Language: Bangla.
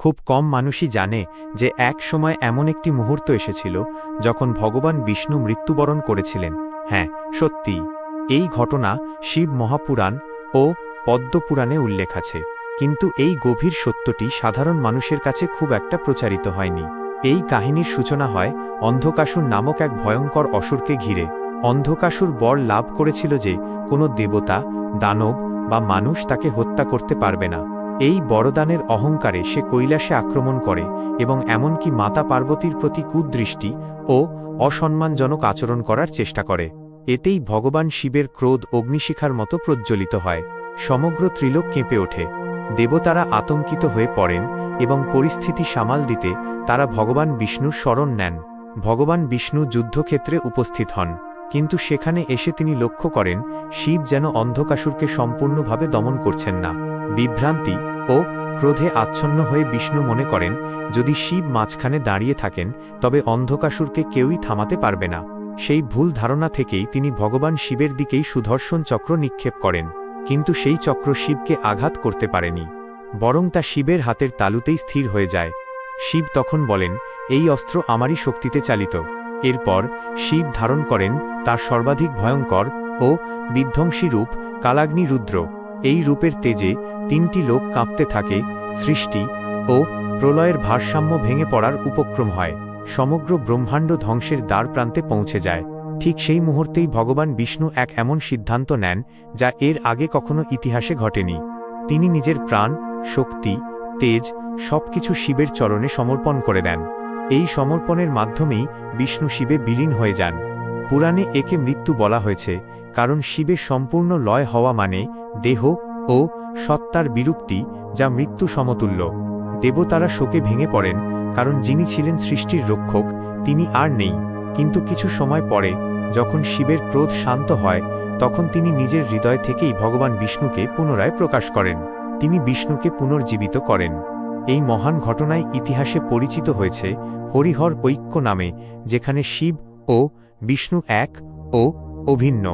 খুব কম মানুষই জানে যে এক সময় এমন একটি মুহূর্ত এসেছিল যখন ভগবান বিষ্ণু মৃত্যুবরণ করেছিলেন। হ্যাঁ, সত্যিই। এই ঘটনা শিব মহাপুরাণ ও পদ্মপুরাণে উল্লেখ আছে, কিন্তু এই গভীর সত্যটি সাধারণ মানুষের কাছে খুব একটা প্রচারিত হয়নি। এই কাহিনীর সূচনা হয় অন্ধকাসুর নামক এক ভয়ঙ্কর অসুরকে ঘিরে। অন্ধকাসুর বর লাভ করেছিল যে কোনো দেবতা, দানব বা মানুষ তাকে হত্যা করতে পারবে না। এই বরদানের অহংকারে সে কৈলাসে আক্রমণ করে এবং এমনকি মাতা পার্বতীর প্রতি কুদৃষ্টি ও অসম্মানজনক আচরণ করার চেষ্টা করে। এতেই ভগবান শিবের ক্রোধ অগ্নিশিখার মতো প্রজ্বলিত হয়। সমগ্র ত্রিলোক কেঁপে ওঠে। দেবতারা আতঙ্কিত হয়ে পড়েন এবং পরিস্থিতি সামাল দিতে তারা ভগবান বিষ্ণুর শরণ নেন। ভগবান বিষ্ণু যুদ্ধক্ষেত্রে উপস্থিত হন, কিন্তু সেখানে এসে তিনি লক্ষ্য করেন শিব যেন অন্ধকাসুরকে সম্পূর্ণভাবে দমন করছেন না। বিভ্রান্তি ও ক্রোধে আচ্ছন্ন হয়ে বিষ্ণু মনে করেন যদি শিব মাঝখানে দাঁড়িয়ে থাকেন তবে অন্ধকাসুরকে কেউই থামাতে পারবে না। সেই ভুল ধারণা থেকেই তিনি ভগবান শিবের দিকেই সুদর্শন চক্র নিক্ষেপ করেন, কিন্তু সেই চক্র শিবকে আঘাত করতে পারেনি, বরং তা শিবের হাতের তালুতেই স্থির হয়ে যায়। শিব তখন বলেন, এই অস্ত্র আমারই শক্তিতে চালিত। এরপর শিব ধারণ করেন তার সর্বাধিক ভয়ঙ্কর ও বিধ্বংসী রূপ কালাগ্নি রুদ্র। এই রূপের তেজে তিনটি লোক কাঁপতে থাকে, সৃষ্টি ও প্রলয়ের ভারসাম্য ভেঙে পড়ার উপক্রম হয়, সমগ্র ব্রহ্মাণ্ড ধ্বংসের দ্বার প্রান্তে পৌঁছে যায়। ঠিক সেই মুহূর্তেই ভগবান বিষ্ণু এক এমন সিদ্ধান্ত নেন যা এর আগে কখনো ইতিহাসে ঘটেনি। তিনি নিজের প্রাণ, শক্তি, তেজ সবকিছু শিবের চরণে সমর্পণ করে দেন। এই সমর্পণের মাধ্যমেই বিষ্ণু শিবে বিলীন হয়ে যান। পুরাণে একে মৃত্যু বলা হয়েছে, কারণ শিবের সম্পূর্ণ লয় হওয়া মানে দেহ ও সত্তার বিলুপ্তি, যা মৃত্যু সমতুল্য। দেবতারা শোকে ভেঙে পড়েন, কারণ যিনি ছিলেন সৃষ্টির রক্ষক তিনি আর নেই। কিন্তু কিছু সময় পরে যখন শিবের ক্রোধ শান্ত হয়, তখন তিনি নিজের হৃদয় থেকেই ভগবান বিষ্ণুকে পুনরায় প্রকাশ করেন। তিনি বিষ্ণুকে পুনর্জীবিত করেন। এই মহান ঘটনায় ইতিহাসে পরিচিত হয়েছে হরিহর ঐক্য নামে, যেখানে শিব ও বিষ্ণু এক ও অভিন্ন।